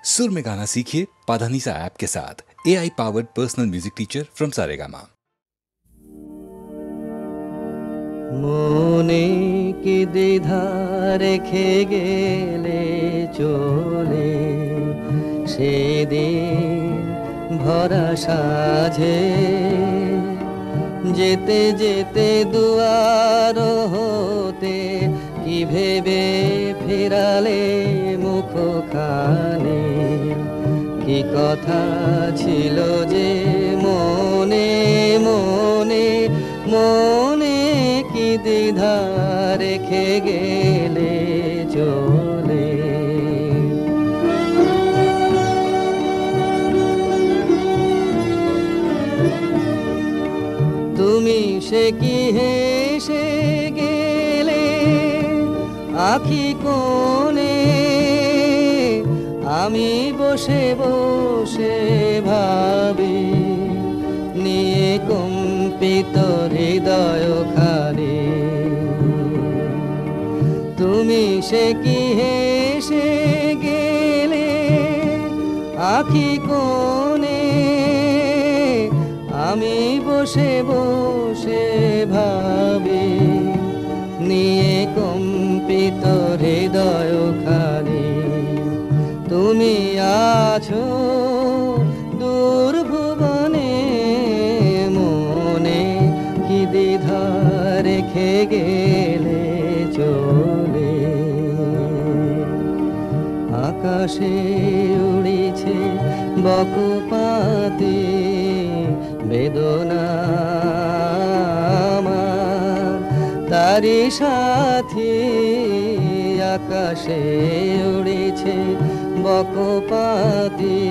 सुर में गाना सीखिए पाधानीसा ऐप के साथ। AI powered personal music teacher from Saregama. মনে কি দ্বিধা রেখে গেলে চলে সেদিন ভরা সাঝে, যেতে যেতে দুয়ার হতে কি ভেবে ফিরালে মুখখানে, কি কথা ছিল যে মনে মনে মনে কি দ্বিধা রেখে গেলে চলে। তুমি সে কি হেসে গেলে আখি কোণে, আমি বসে বসে ভাবি নিয়ে কম্পিত হৃদয় খানি। তুমি সে কি হেসে গেলে আখি কোণে, আমি বসে বসে ভাবি নিয়ে কম্পিত হৃদয় খানি। তুমি আছো দূর ভুবনে, মনে কি দ্বিধা রেখে গেলে চলে। আকাশে উড়িছে বকুপাতি বেদনা আমার, তারি সাথী। আকাশে উড়িছে বকুপাতি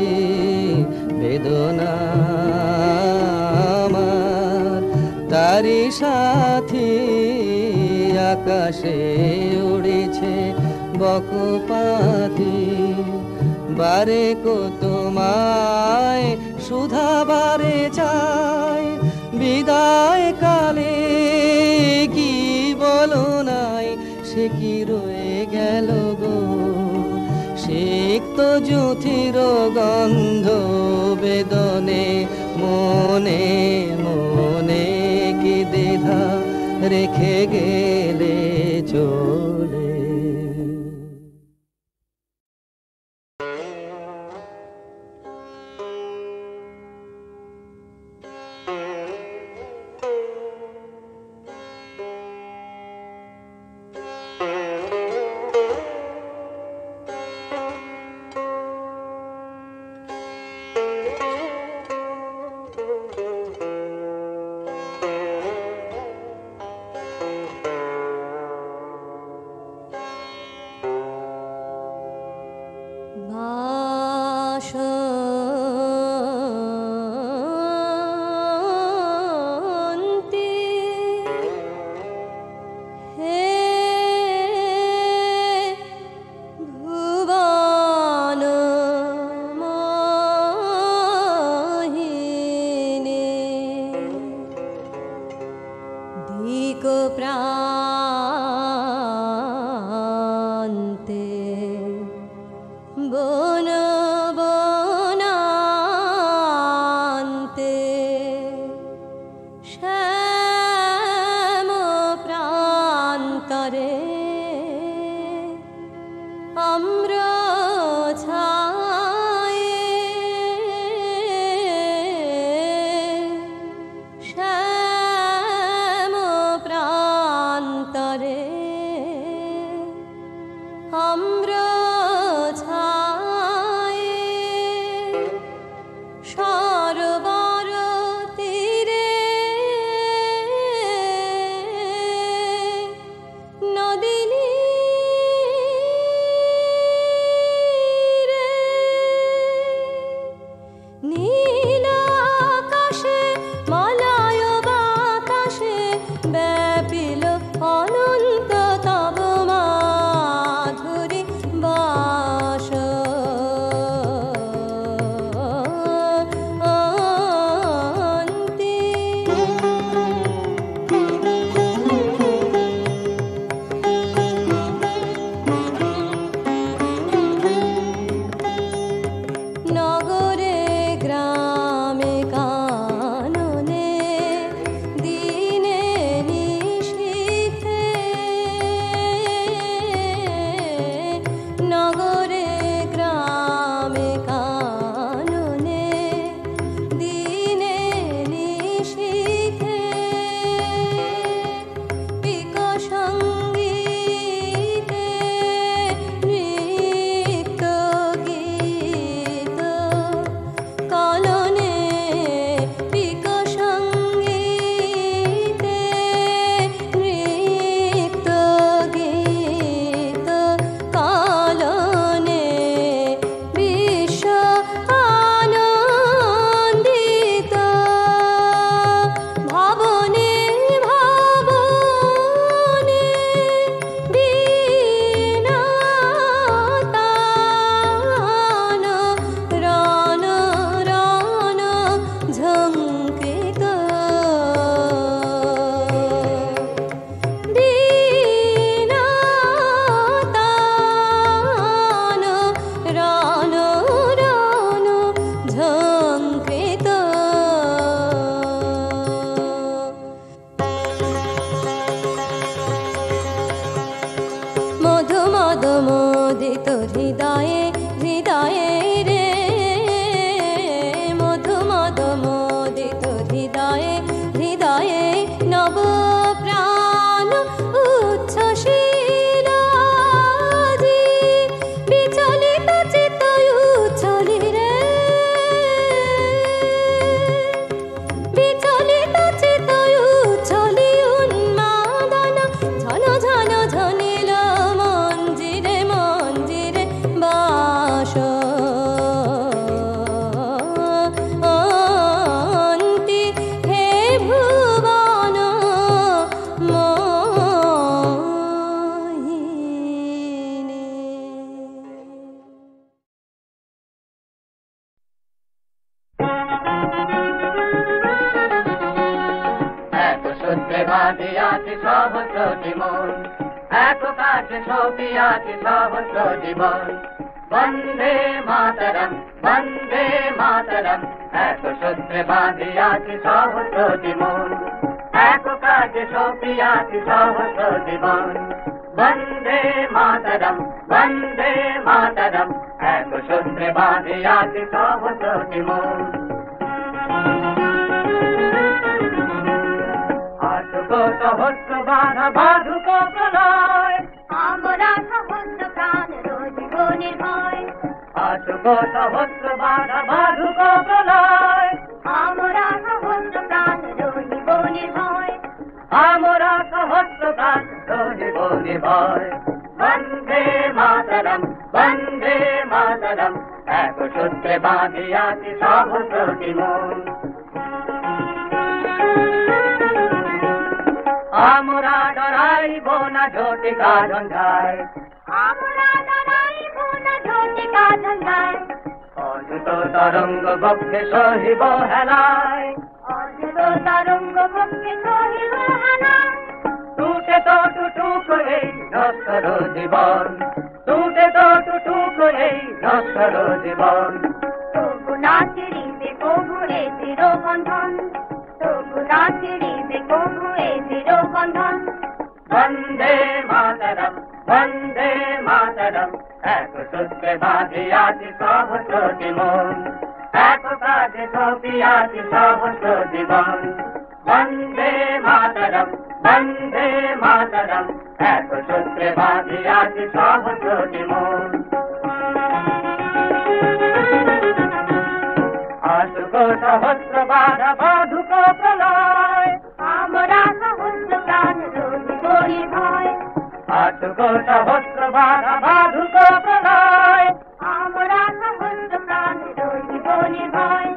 বেদনা আমার, তারি সাথী। আকাশে উড়িছে বকুপাতি, বারে কো তোমায় সুধা বারে চাই, বিদায় কালে কি বলো নাই, সে কি রয়ে গেল গো সিক্ত জ্যোতির গন্ধ বেদনে। মনে মনে কি দ্বিধা রেখে গেলে চলে। আম্র ছায় বাঁধিয়াছি সহস্রটি মন, এক কাছে সপিয়াছি সহস্র জীবন। বন্দে মাতরম, বন্দে মাতরম, এক সূত্রে বাঁধিয়াছি সহস্রটি মন, এক কাছে সপিয়াছি সহস্র জীবন। বন্দে মাতরম, বন্দে মাতরম, এক সূত্রে বাঁধিয়াছি সহস্রটি মন। সহস্র বাধা বাধুক প্রলয়, আমরা সহস্র প্রাণ রোজ নির্ভয়। আসুক সহস্র বাধা বাধুক প্রলয়, আমরা সহস্র প্রাণ রোজ নির্ভয়। আমরা সহস্র প্রাণ রহিব নির্ভয়। বন্দে মাতরম, বন্দে মাতরম, এক সূত্রে বাঁধিয়াছি সহস্রটি মন। আমরা ডরাইব না ঝটিকা ঝঞ্ঝায়, আমরা লড়াইব না ঝটিকা ঝঞ্ঝায়। অযুত তরঙ্গ বক্ষে সহিব হেলায়, অযুত তরঙ্গ পক্ষে সহিব হেলায়। টুটে তো টুটুক এই নশ্বর জীবন, টুটে তো টুটুক এই নশ্বর জীবন। তবু না ছিড়িবে কবু এ চিরবন্ধন, তবু না ছিড়িবে কবু এ চিরবন্ধন। বন্দে মাতরম, বন্দে মাতরম, এক সূত্রে বাঁধিয়াছি সহস্রটি মন, এক কাজে সপিয়াছি সহস্র জীবন। বন্দে মাতরম, বন্দে মাতরম, এক সূত্রে বাঁধিয়াছি সহস্রটি মন। আসুক সহস্র বাধা বাধুক প্রলয়, আমরা সহস্র প্রাণ রোজ নির্ভয়। আসুক সহস্র বাধা বাধুক প্রলয়, আমরা সহস্র প্রাণ রোজ নির্ভয়।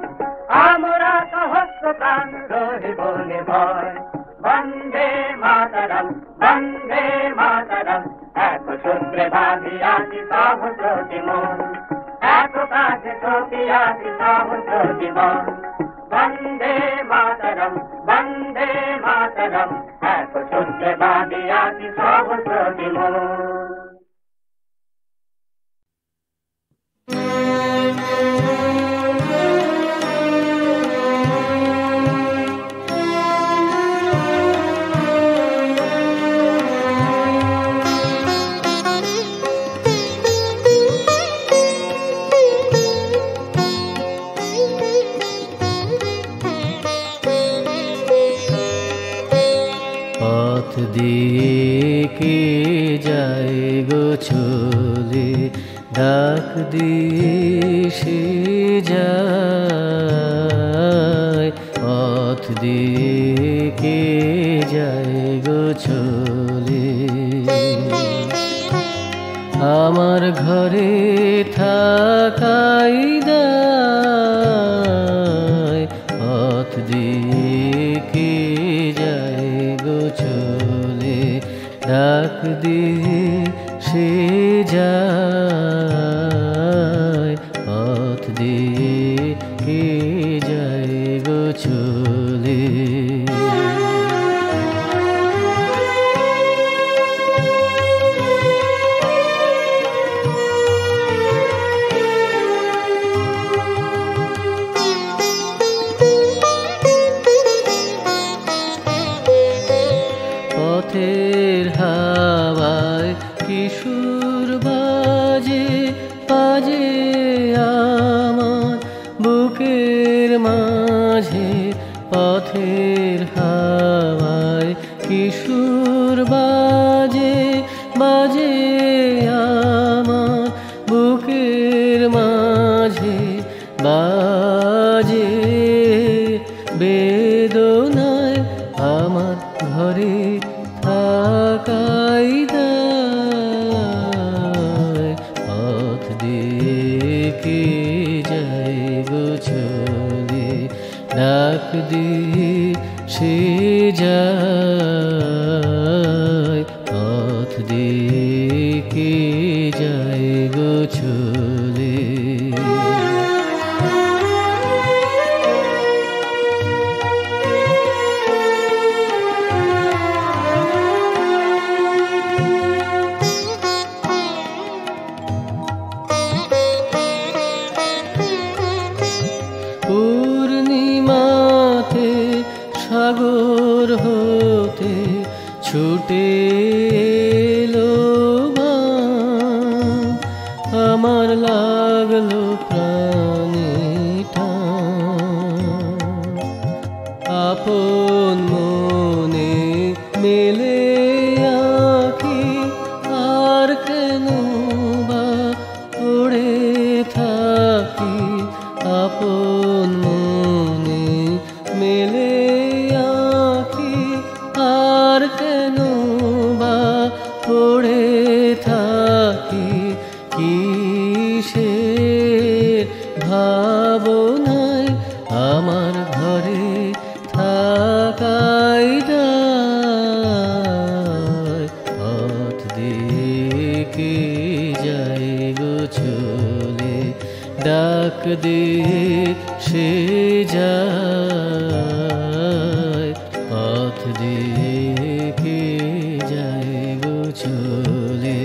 আমরা সহস্র প্রাণ রহিব নির্ভয়। বন্দে মাতরম, বন্দে মাতরম, এক সূত্রে বাঁধিয়াছি সহস্রটি মন, এক কাজে সপিয়াছি সহস্র জীবন। বন্দে মাতরম, বন্দে মাতরম, এক সূত্রে বাঁধিয়াছি সহস্রটি মন। পথ দিয়ে কে যায় গো চলে, ডাক দিয়ে সে যায়। পথ দিয়ে কে যায় গো চলে, আমার ঘরে থাকাই দায়। পথ দিয়ে কে যায় গো চলে, ডাক দিয়ে সে যায়। পথ দিয়ে কে যায় গো চলে। পথের হাওয়ায় কিশোর বাজে, বাজে আমার বুকের মাঝে। পথের হাওয়ায় কিশোর বাজে, বাজে আমার বুকের মাঝে। বাজে বেদনায় আমার ঘরে থাকাই দায়। পথ দিয়ে কে যায় গো চলে, ডাক দিয়ে সে যায়। পথ দিয়ে কে যায় গো চলে। প্রাণে আপন মনে মেলে আঁখি আর কেন বা পড়ে থাকি আপন মনে মেলে আঁখি আর কেন বা পড়ে থাকি কিসের ভাবনায় আমার ঘরে থাকাই দায় পথ দেখে যায় গো চলে ডাক দিয়ে সে যায় পথ দেখে যায় গো চলে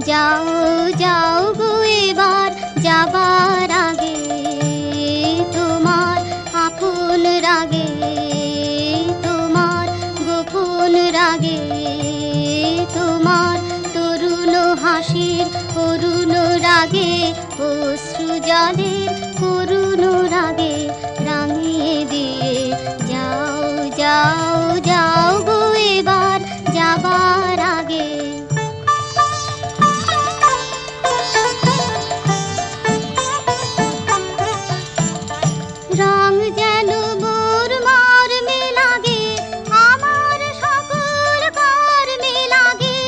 যাও যাও গো এবার যাবার আগে, তোমার আপন রাগে, তোমার গোপন রাগে, তোমার তরুণ হাসির করুণ রাগে, অশ্রু জলের করুণ রাগে রাঙিয়ে দিয়ে যাও যাও যাও গো এবার যাবার আগে। রং যেন মোর মর্মে লাগে, আমার সকল কর্মে লাগে,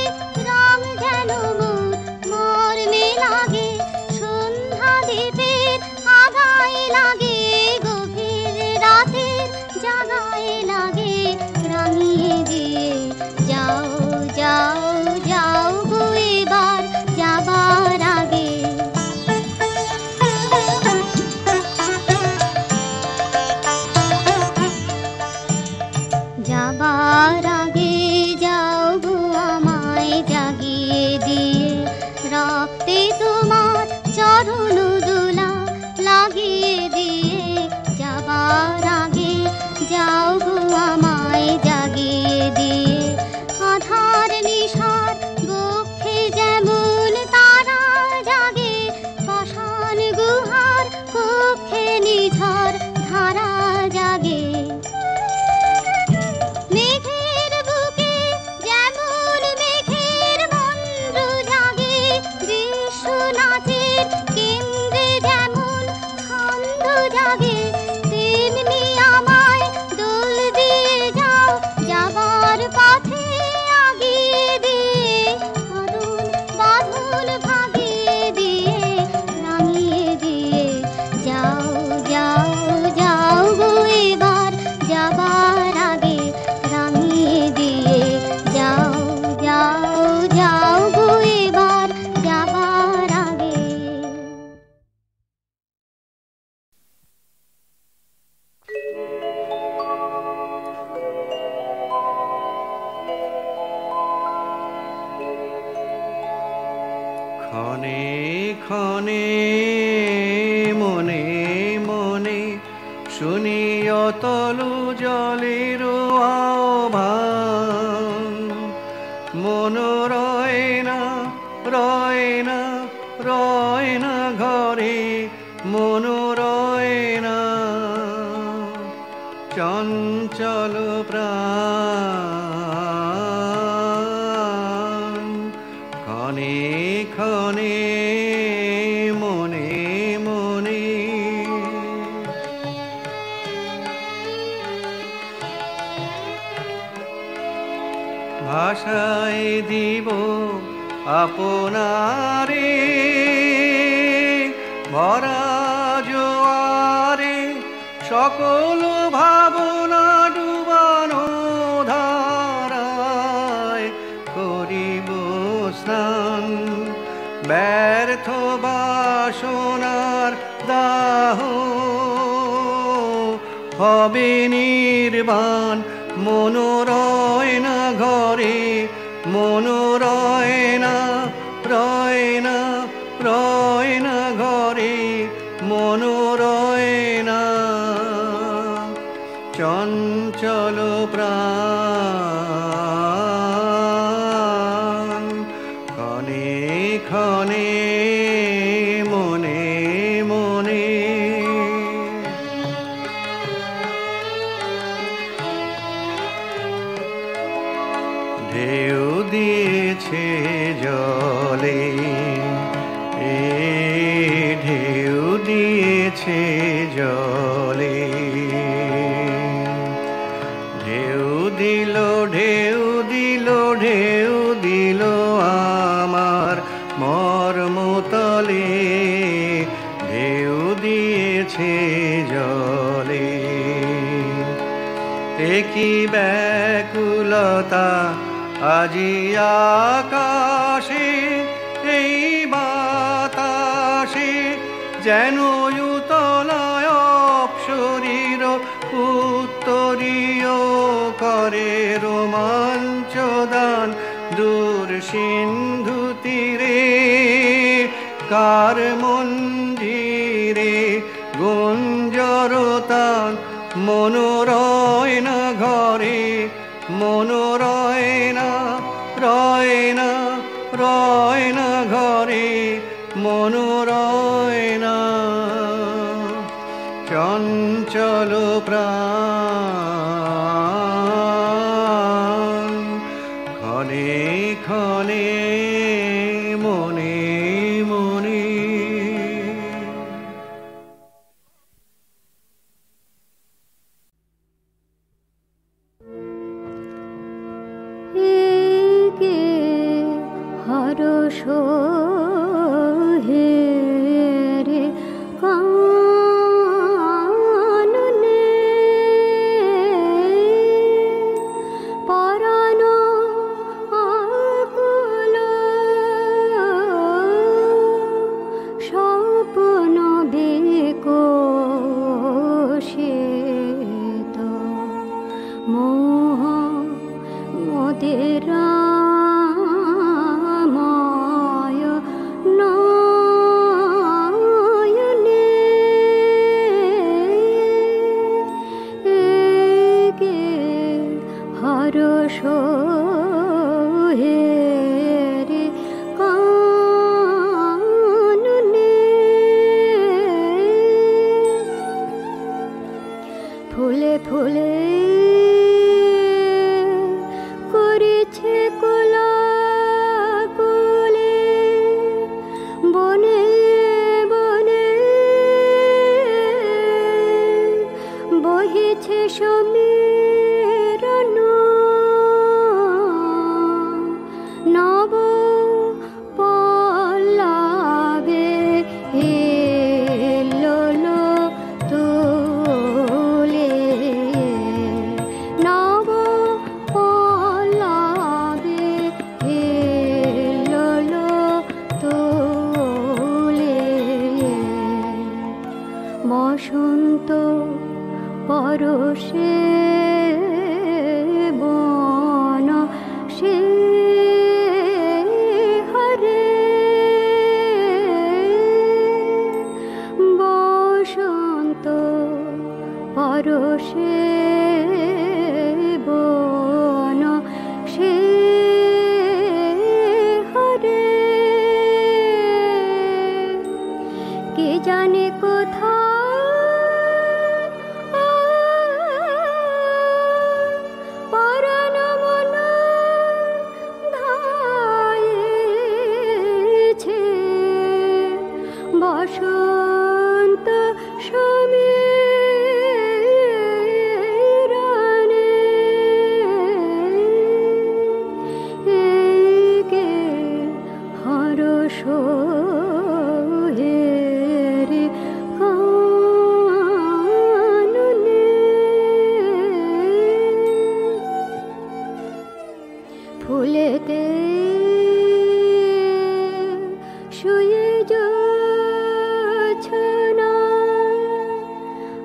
রং যেন মোর মর্মে লাগে, সন্ধ্যা দ্বীপের আগায় লাগে, গভীর রাতের জাগায় লাগে রাঙিয়ে দিয়ে যাও যাও যাও গো এবার যাবার আগে। যাবার আগে যাও গো আমায় জাগিয়ে দিয়ে, রক্তে তোমার চরণ দোলা লাগিয়ে দিয়ে, যাবার আগে যাও গো আমায় জাগিয়ে দিয়ে, আধার নিশার বক্ষে যেমন তারা জাগে, পাষাণ গুহার কক্ষে নিঝর ধারা জাগে, মেঘের বুকে যেমন মেঘের মন্দ্র জাগে, বিশ্ব নাচের কেন্দ্রে যেমন ছন্দ জাগে, তেমনি আমায় দোল দিয়ে যাও যাবার পথে আগিয়ে দিয়ে, অরুণ বাঁধন ভাগিয়ে দিয়ে রাঙিয়ে দিয়ে যাও যাও যাও গো এবার যাবার আগে, রাঙিয়ে দিয়ে যাও যাও যাও গো এবার যাবার আগে। ক্ষণে ক্ষণে মনে মনে শুনি অতলু জলের আহ্বান, মন রয় না রয় না রয় না ঘরে, মন রয় না চঞ্চল প্রাণ, ক্ষণে ক্ষণে মনে মনে। ভাষায় দিব আপনারে ভরা জোয়ারে, সকল ভাবনা ডুবানো ধারায় করিব স্নান, ব্যর্থ বাসনার দাহ হবে নির্বাণ, মন রয় না ঘরে, মন রয় না রয় না রয় না ঘরে, মন রয় না চঞ্চল প্রাণ, ক্ষণে ক্ষণে মনে মনে। ঢেউ দিয়েছে জলে, এ ঢেউ দিয়েছে জলে, ঢেউ দিল ঢেউ দিল ঢেউ দিল আমার মর্মতলে, ঢেউ দিয়েছে জলে, একই ব্যাকুলতা আজি আকাশে, এই বাতাসে যেন উতলায় অপসরীর উত্তরীয় করে রোমাঞ্চ দান, দূর সিন্ধু তীরে কার মঞ্জিরে গুঞ্জরতান মনোরয় না ঘরে মনোরয় না রয় না রয় না ঘরে মনোরয় না চঞ্চল প্রাণ ক্ষণে ক্ষণে মনে মনে একে হরষ হে রে কাননে পরাণ আকুল স্বপ্ন বিকশিত মোহ মোদের মায় নয়নে একে হরষ হে রে কাননে ফুলে ফুলে করেছে কোলাকুলি বনে বনে বহিছে সমীরণ নব পল্লবে হিল্লোল তুলে নব পল্লবে হিল্লোল তুলে বসন্ত পরশে বন সে হরে বসন্ত পরশে বন সে হরে কে জানে কোথায় পরাণ মন ধাইছে বসন্ত সমীরণে একে হরষ হে রে কাননে ফুলেতে শুয়ে জোছনা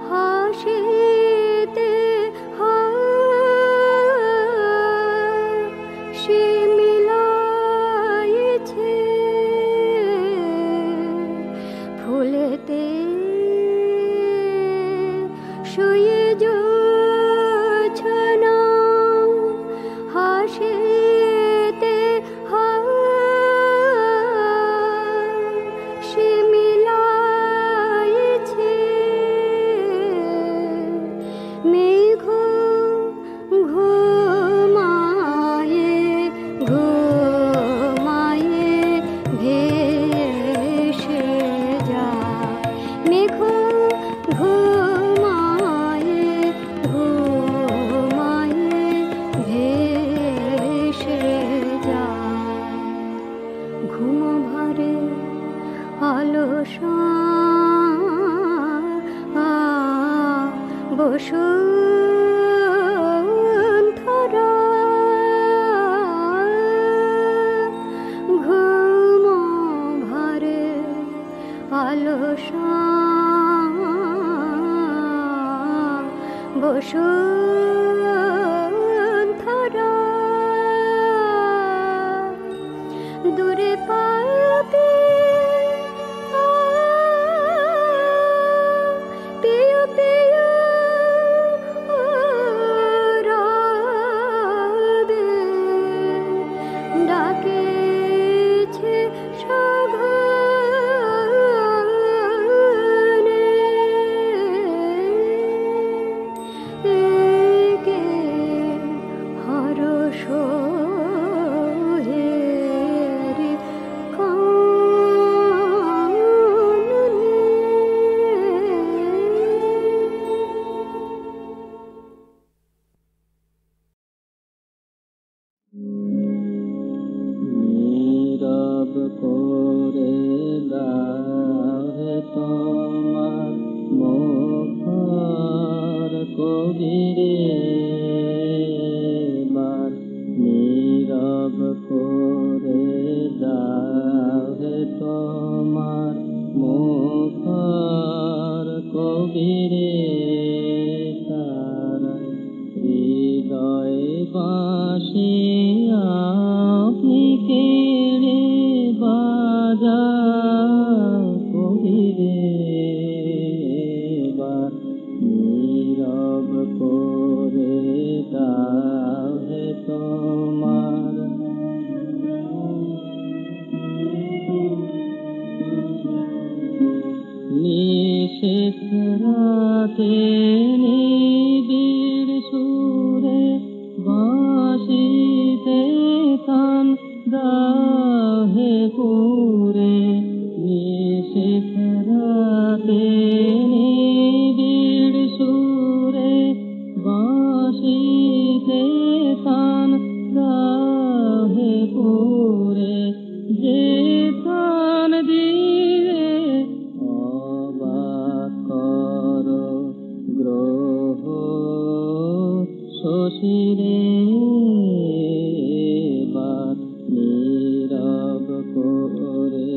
হাসিতে হাসি মিলাইছে ফুলেতে শুয়ে জোছনা হাসিতে হাসি মিলাইছে মেঘ ঘুমায়ে ঘুমায়ে ভেসে যায় মেঘ ঘুমায়ে ঘুমায়ে ভেসে যায় ঘুম ভরে অলস বসুন্ধরা ঘুম ভরে অলস বসুন্ধরা দূরে পাবে কবিরে তারা হৃদয় বাসে আপনি কেড়ে বাজাও কবিরে এবার নীরব করে দাও হে তোমার নিষেধ রাতে নিবিড় সুরে বাঁশিতে তান দাও হে পুরে নিষেধ রাতে নিবিড় সুরে বাঁশিতে তান দাও হে পুরে যে তান দিয়ে অবাক করো গ্রহ শশীরে বাত নীরব করে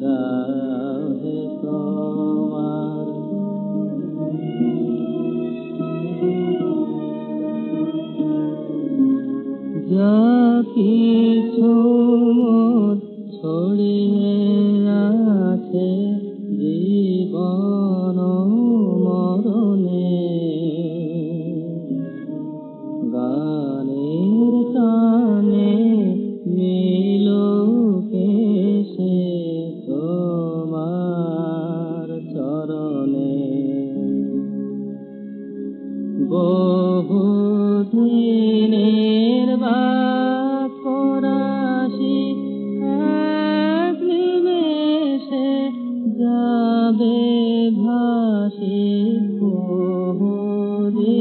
দাও হে তোমার যা কিছু মোর ছড়িয়ে আছে জীবন মরণে গানের টানে মিলোকে সে তোমার চরণে বহুদিনের বাকরাশি এক নিমেষে যাবে ভাসি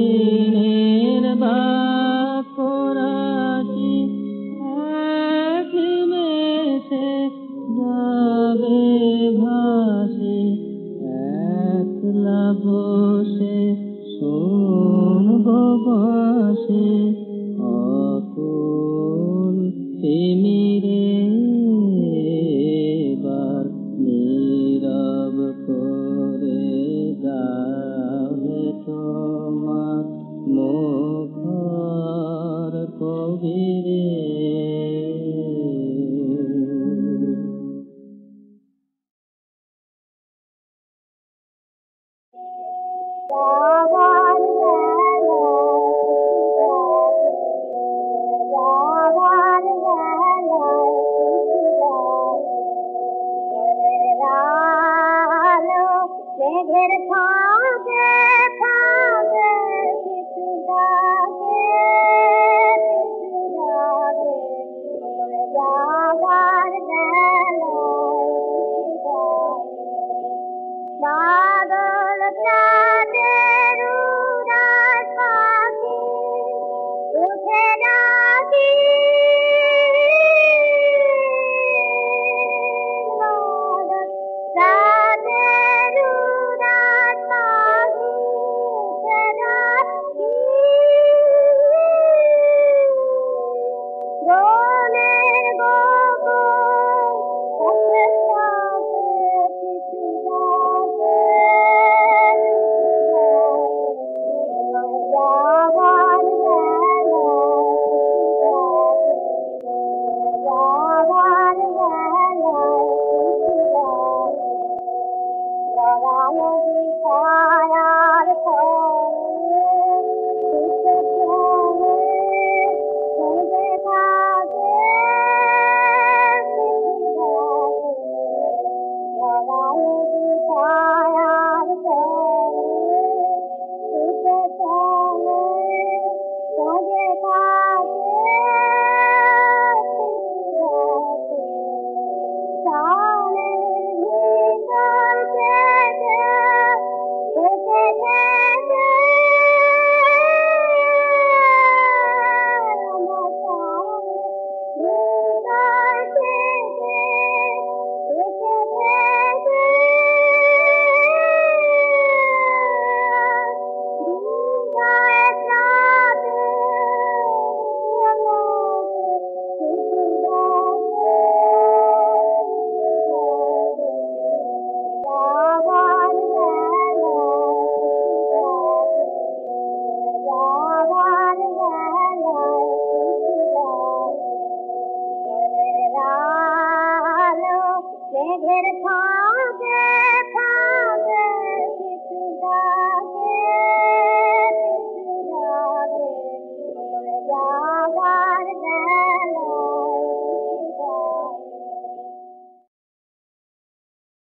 বহুদিনের বাকরাশি এক নিমেষে যাবে ভাসি একলা বসে শুনব বাসে অকুল তিমিরে বার নীরব করে দাও হে তোমার মুখর কবিরে মেঘের